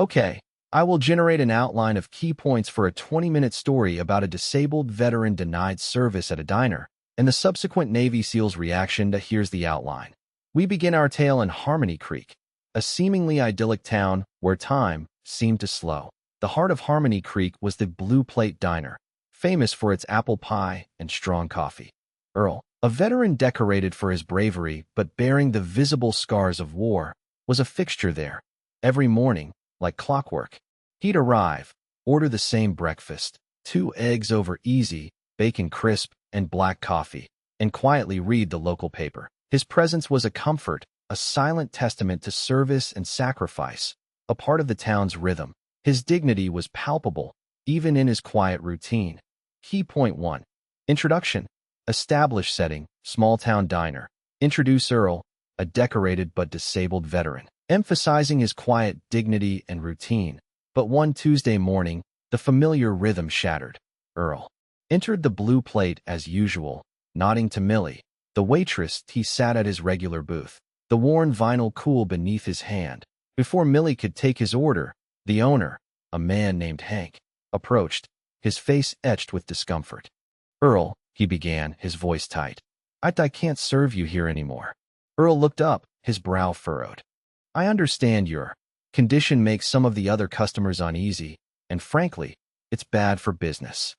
Okay, I will generate an outline of key points for a 20-minute story about a disabled veteran denied service at a diner, and the subsequent Navy SEAL's reaction to here's the outline. We begin our tale in Harmony Creek, a seemingly idyllic town where time seemed to slow. The heart of Harmony Creek was the Blue Plate Diner, famous for its apple pie and strong coffee. Earl, a veteran decorated for his bravery but bearing the visible scars of war, was a fixture there. Every morning, like clockwork, he'd arrive, order the same breakfast, 2 eggs over easy, bacon crisp, and black coffee, and quietly read the local paper. His presence was a comfort, a silent testament to service and sacrifice, a part of the town's rhythm. His dignity was palpable, even in his quiet routine. Key point 1. Introduction. Established setting, small-town diner. Introduce Earl, a decorated but disabled veteran, emphasizing his quiet dignity and routine. But one Tuesday morning, the familiar rhythm shattered. Earl entered the Blue Plate as usual, nodding to Millie, the waitress. He sat at his regular booth, the worn vinyl cool beneath his hand. Before Millie could take his order, the owner, a man named Hank, approached, his face etched with discomfort. Earl, he began, his voice tight. I can't serve you here anymore. Earl looked up, his brow furrowed. I understand your condition makes some of the other customers uneasy, and frankly, it's bad for business.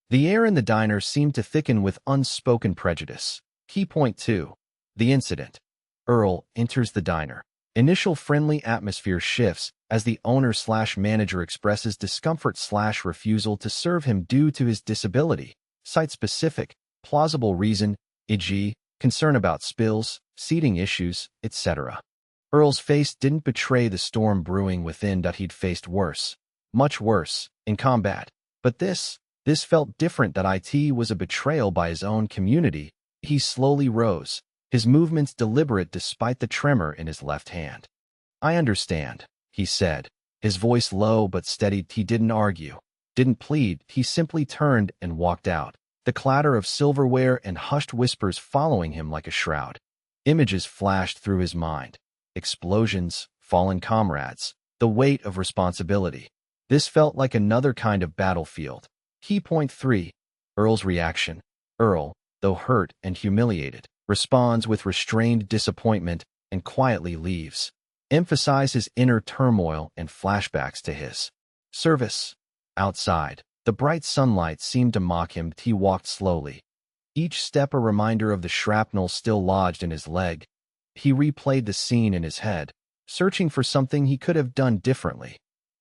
The air in the diner seemed to thicken with unspoken prejudice. Key point 2. The incident. Earl enters the diner. Initial friendly atmosphere shifts as the owner/manager expresses discomfort/refusal to serve him due to his disability. Site-specific, plausible reason, e.g., concern about spills, seating issues, etc. Earl's face didn't betray the storm brewing within. He'd faced worse, much worse, in combat. But this felt different. It was a betrayal by his own community. He slowly rose, his movements deliberate despite the tremor in his left hand. I understand, he said, his voice low but steady. He didn't argue, didn't plead. He simply turned and walked out, the clatter of silverware and hushed whispers following him like a shroud. Images flashed through his mind. Explosions, fallen comrades, the weight of responsibility. This felt like another kind of battlefield. Key point 3. Earl's reaction. Earl, though hurt and humiliated, responds with restrained disappointment and quietly leaves. Emphasize his inner turmoil and flashbacks to his service. Outside, the bright sunlight seemed to mock him. He walked slowly, each step a reminder of the shrapnel still lodged in his leg. He replayed the scene in his head, searching for something he could have done differently.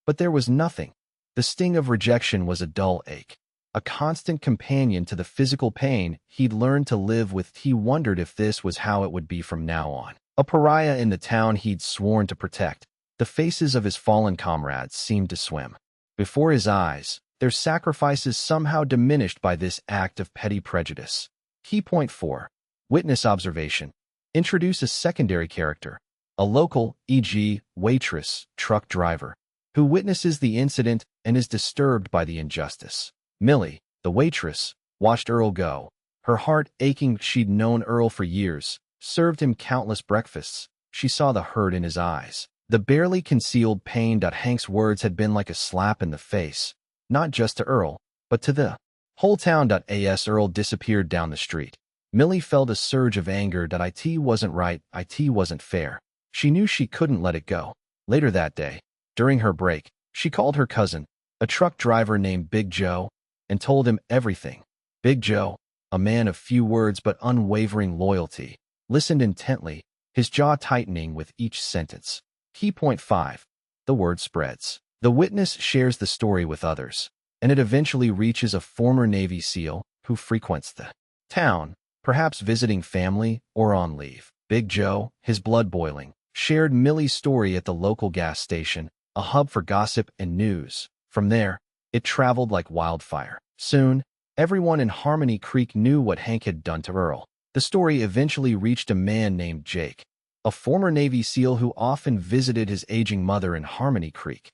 But there was nothing. The sting of rejection was a dull ache, a constant companion to the physical pain he'd learned to live with. He wondered if this was how it would be from now on. A pariah in the town he'd sworn to protect. The faces of his fallen comrades seemed to swim before his eyes, their sacrifices somehow diminished by this act of petty prejudice. Key point 4. Witness observation. Introduce a secondary character, a local, e.g., waitress, truck driver, who witnesses the incident and is disturbed by the injustice. Millie, the waitress, watched Earl go, her heart aching. She'd known Earl for years, served him countless breakfasts. She saw the hurt in his eyes, the barely concealed pain. Hank's words had been like a slap in the face, not just to Earl, but to the whole town. As Earl disappeared down the street, Millie felt a surge of anger. It wasn't right, it wasn't fair. She knew she couldn't let it go. Later that day, during her break, she called her cousin, a truck driver named Big Joe, and told him everything. Big Joe, a man of few words but unwavering loyalty, listened intently, his jaw tightening with each sentence. Key point 5. The word spreads. The witness shares the story with others, and it eventually reaches a former Navy SEAL who frequents the town, perhaps visiting family or on leave. Big Joe, his blood boiling, shared Millie's story at the local gas station, a hub for gossip and news. From there, it traveled like wildfire. Soon, everyone in Harmony Creek knew what Hank had done to Earl. The story eventually reached a man named Jake, a former Navy SEAL who often visited his aging mother in Harmony Creek.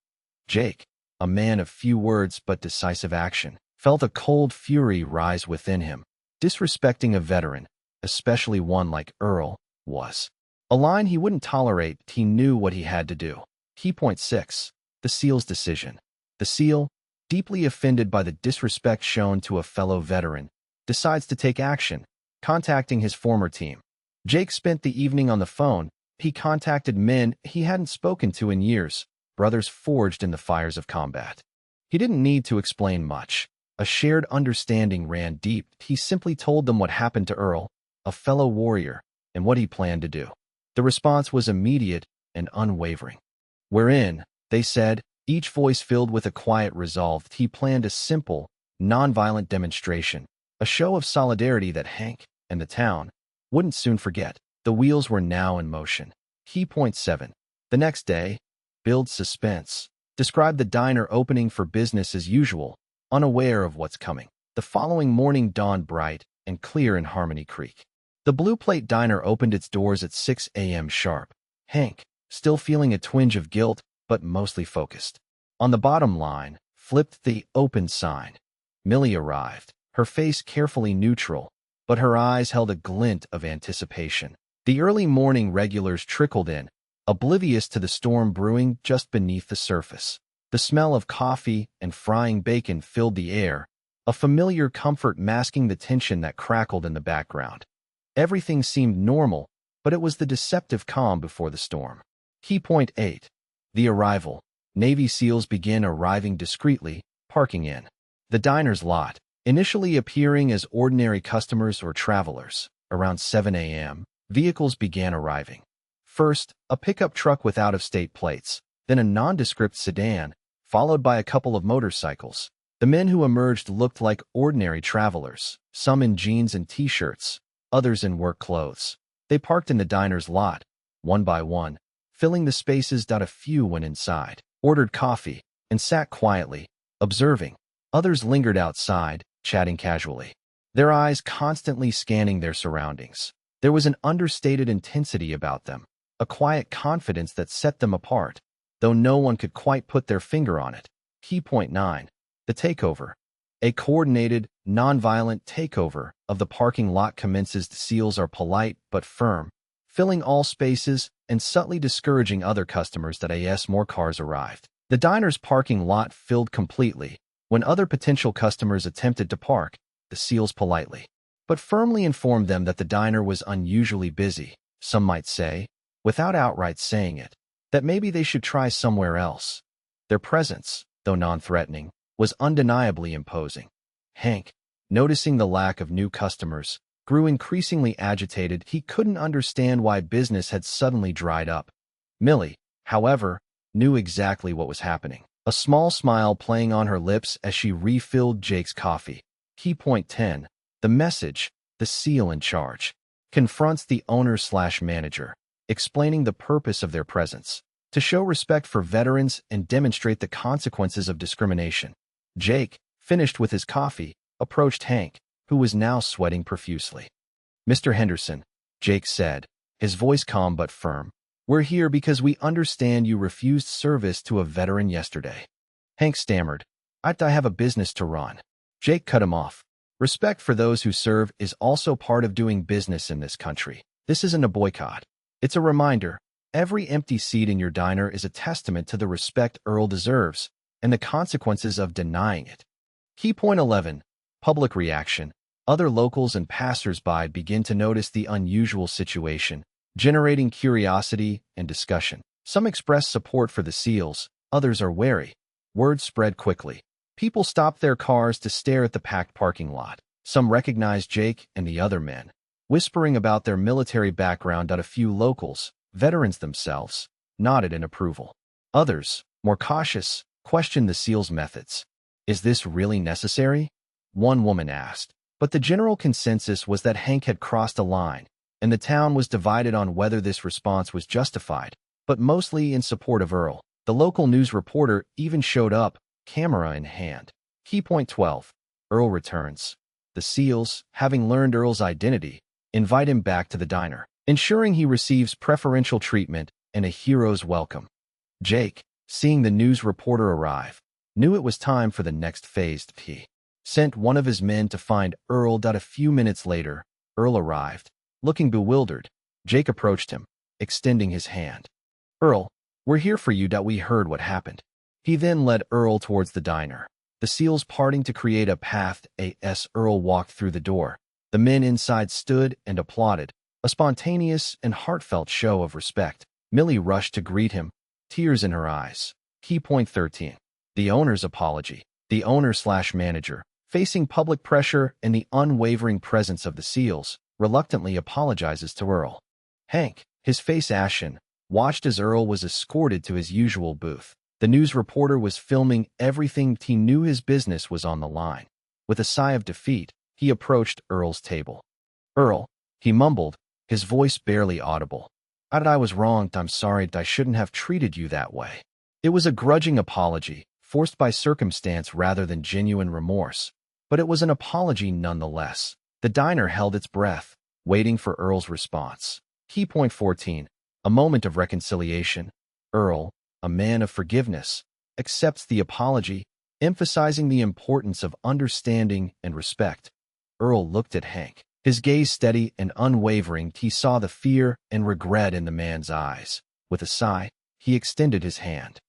Jake, a man of few words but decisive action, felt a cold fury rise within him. Disrespecting a veteran, especially one like Earl, was a line he wouldn't tolerate. He knew what he had to do. Key point 6. The SEAL's decision. The SEAL, deeply offended by the disrespect shown to a fellow veteran, decides to take action, contacting his former team. Jake spent the evening on the phone. He contacted men he hadn't spoken to in years, brothers forged in the fires of combat. He didn't need to explain much. A shared understanding ran deep. He simply told them what happened to Earl, a fellow warrior, and what he planned to do. The response was immediate and unwavering. "We're in," they said, each voice filled with a quiet resolve. He planned a simple, nonviolent demonstration, a show of solidarity that Hank and the town wouldn't soon forget. The wheels were now in motion. Key point 7. The next day, build suspense. Describe the diner opening for business as usual, unaware of what's coming. The following morning dawned bright and clear in Harmony Creek. The Blue Plate Diner opened its doors at 6 a.m. sharp. Hank, still feeling a twinge of guilt, but mostly focused. On the bottom line, flipped the open sign. Millie arrived, her face carefully neutral, but her eyes held a glint of anticipation. The early morning regulars trickled in, oblivious to the storm brewing just beneath the surface. The smell of coffee and frying bacon filled the air, a familiar comfort masking the tension that crackled in the background. Everything seemed normal, but it was the deceptive calm before the storm. Key point 8. The arrival. Navy SEALs began arriving discreetly, parking in the diner's lot, initially appearing as ordinary customers or travelers. Around 7 a.m., vehicles began arriving. First, a pickup truck with out-of-state plates, then a nondescript sedan, followed by a couple of motorcycles. The men who emerged looked like ordinary travelers, some in jeans and t-shirts, others in work clothes. They parked in the diner's lot, one by one, filling the spaces. A few went inside, ordered coffee, and sat quietly, observing. Others lingered outside, chatting casually, their eyes constantly scanning their surroundings. There was an understated intensity about them, a quiet confidence that set them apart, though no one could quite put their finger on it. Key point 9. The takeover. A coordinated, nonviolent takeover of the parking lot commences. The SEALs are polite but firm, filling all spaces and subtly discouraging other customers. As more cars arrived, the diner's parking lot filled completely. When other potential customers attempted to park, the SEALs politely but firmly informed them that the diner was unusually busy. Some might say, without outright saying it, that maybe they should try somewhere else. Their presence, though non-threatening, was undeniably imposing. Hank, noticing the lack of new customers, grew increasingly agitated. He couldn't understand why business had suddenly dried up. Millie, however, knew exactly what was happening, a small smile playing on her lips as she refilled Jake's coffee. Key point 10. The message. The SEAL in charge confronts the owner/manager, explaining the purpose of their presence, to show respect for veterans and demonstrate the consequences of discrimination. Jake, finished with his coffee, approached Hank, who was now sweating profusely. "Mr. Henderson," Jake said, his voice calm but firm, "we're here because we understand you refused service to a veteran yesterday." Hank stammered, I have a business to run." Jake cut him off. "Respect for those who serve is also part of doing business in this country. This isn't a boycott. It's a reminder. Every empty seat in your diner is a testament to the respect Earl deserves and the consequences of denying it." Key point 11. Public reaction. Other locals and passers-by begin to notice the unusual situation, generating curiosity and discussion. Some express support for the SEALs, others are wary. Word spread quickly. People stopped their cars to stare at the packed parking lot. Some recognized Jake and the other men, whispering about their military background. A few locals, veterans themselves, nodded in approval. Others, more cautious, questioned the SEALs' methods. "Is this really necessary?" one woman asked. But the general consensus was that Hank had crossed a line, and the town was divided on whether this response was justified, but mostly in support of Earl. The local news reporter even showed up, camera in hand. Key point 12. Earl returns. The SEALs, having learned Earl's identity, invite him back to the diner, ensuring he receives preferential treatment and a hero's welcome. Jake, seeing the news reporter arrive, knew it was time for the next phase. He sent one of his men to find Earl. A few minutes later, Earl arrived, looking bewildered. Jake approached him, extending his hand. "Earl, we're here for you. We heard what happened." He then led Earl towards the diner, the seals parting to create a path as Earl walked through the door. The men inside stood and applauded, a spontaneous and heartfelt show of respect. Millie rushed to greet him, tears in her eyes. Key point 13. The owner's apology. The owner/manager, facing public pressure and the unwavering presence of the seals, reluctantly apologizes to Earl. Hank, his face ashen, watched as Earl was escorted to his usual booth. The news reporter was filming everything. He knew his business was on the line. With a sigh of defeat, he approached Earl's table. "Earl," he mumbled, his voice barely audible. "I was wrong. I'm sorry. I shouldn't have treated you that way." It was a grudging apology, forced by circumstance rather than genuine remorse. But it was an apology nonetheless. The diner held its breath, waiting for Earl's response. Key point 14. A moment of reconciliation. Earl, a man of forgiveness, accepts the apology, emphasizing the importance of understanding and respect. Earl looked at Hank, his gaze steady and unwavering. He saw the fear and regret in the man's eyes. With a sigh, he extended his hand.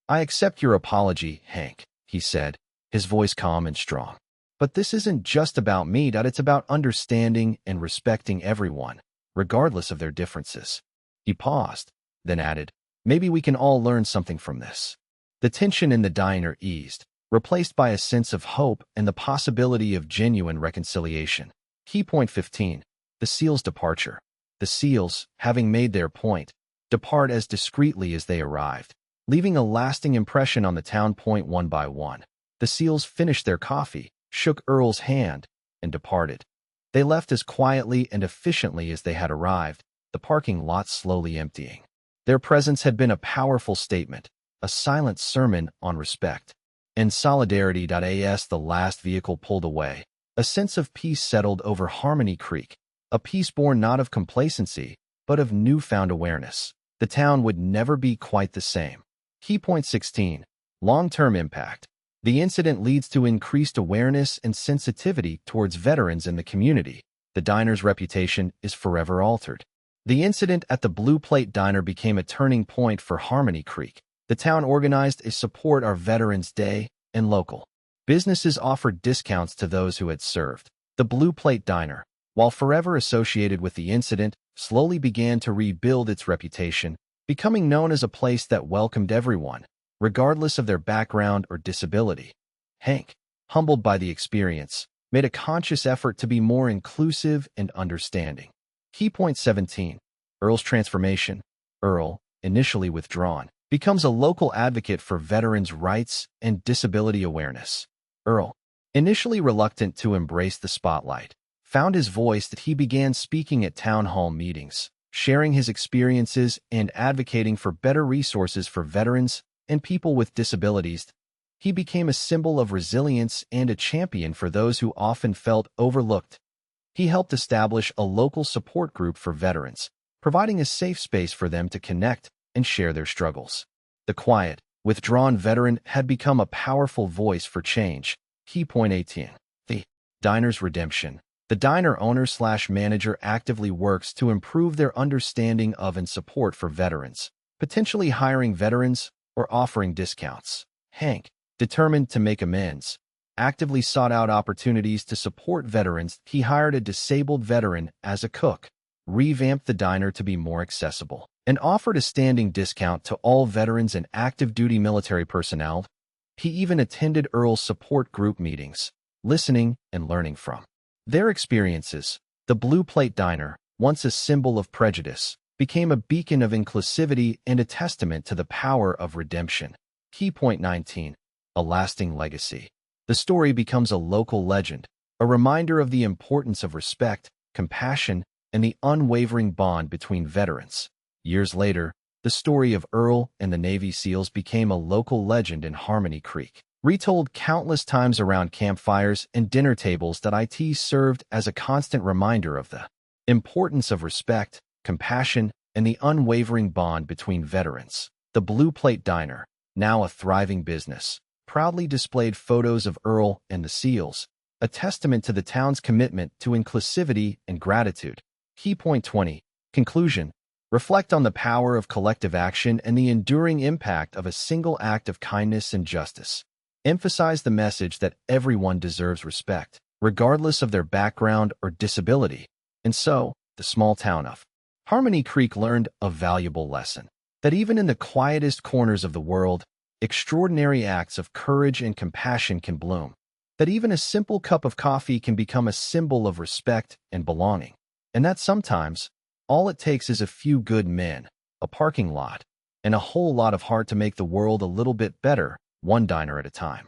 "I accept your apology, Hank," he said, his voice calm and strong. "But this isn't just about me. It's about understanding and respecting everyone, regardless of their differences." He paused, then added, "Maybe we can all learn something from this." The tension in the diner eased, replaced by a sense of hope and the possibility of genuine reconciliation. Key point 15. The seals' departure. The seals, having made their point, depart as discreetly as they arrived, leaving a lasting impression on the town. Point one by one. The seals finished their coffee, shook Earl's hand, and departed. They left as quietly and efficiently as they had arrived, the parking lot slowly emptying. Their presence had been a powerful statement, a silent sermon on respect and solidarity. As the last vehicle pulled away, a sense of peace settled over Harmony Creek, a peace born not of complacency, but of newfound awareness. The town would never be quite the same. Key point 16. Long-term impact. The incident leads to increased awareness and sensitivity towards veterans in the community. The diner's reputation is forever altered. The incident at the Blue Plate Diner became a turning point for Harmony Creek. The town organized a Support Our Veterans Day, and local businesses offered discounts to those who had served. The Blue Plate Diner, while forever associated with the incident, slowly began to rebuild its reputation, becoming known as a place that welcomed everyone, regardless of their background or disability. Hank, humbled by the experience, made a conscious effort to be more inclusive and understanding. Key point 17. Earl's transformation. Earl, initially withdrawn, becomes a local advocate for veterans' rights and disability awareness. Earl, initially reluctant to embrace the spotlight, found his voice that he began speaking at town hall meetings, sharing his experiences and advocating for better resources for veterans and people with disabilities. He became a symbol of resilience and a champion for those who often felt overlooked. He helped establish a local support group for veterans, providing a safe space for them to connect and share their struggles. The quiet, withdrawn veteran had become a powerful voice for change. Key point 18. The diner's redemption. The diner owner/manager actively works to improve their understanding of and support for veterans, potentially hiring veterans or offering discounts. Hank, determined to make amends, actively sought out opportunities to support veterans. He hired a disabled veteran as a cook, revamped the diner to be more accessible, and offered a standing discount to all veterans and active duty military personnel. He even attended Earl's support group meetings, listening and learning from their experiences. The Blue Plate Diner, once a symbol of prejudice, became a beacon of inclusivity and a testament to the power of redemption. Key point 19. A lasting legacy. The story becomes a local legend, a reminder of the importance of respect, compassion, and the unwavering bond between veterans. Years later, the story of Earl and the Navy SEALs became a local legend in Harmony Creek, retold countless times around campfires and dinner tables. It served as a constant reminder of the importance of respect, compassion, and the unwavering bond between veterans. The Blue Plate Diner, now a thriving business, proudly displayed photos of Earl and the SEALs, a testament to the town's commitment to inclusivity and gratitude. Key point 20. Conclusion. Reflect on the power of collective action and the enduring impact of a single act of kindness and justice. Emphasize the message that everyone deserves respect, regardless of their background or disability. And so, the small town of Harmony Creek learned a valuable lesson, that even in the quietest corners of the world, extraordinary acts of courage and compassion can bloom, that even a simple cup of coffee can become a symbol of respect and belonging, and that sometimes, all it takes is a few good men, a parking lot, and a whole lot of heart to make the world a little bit better, one diner at a time.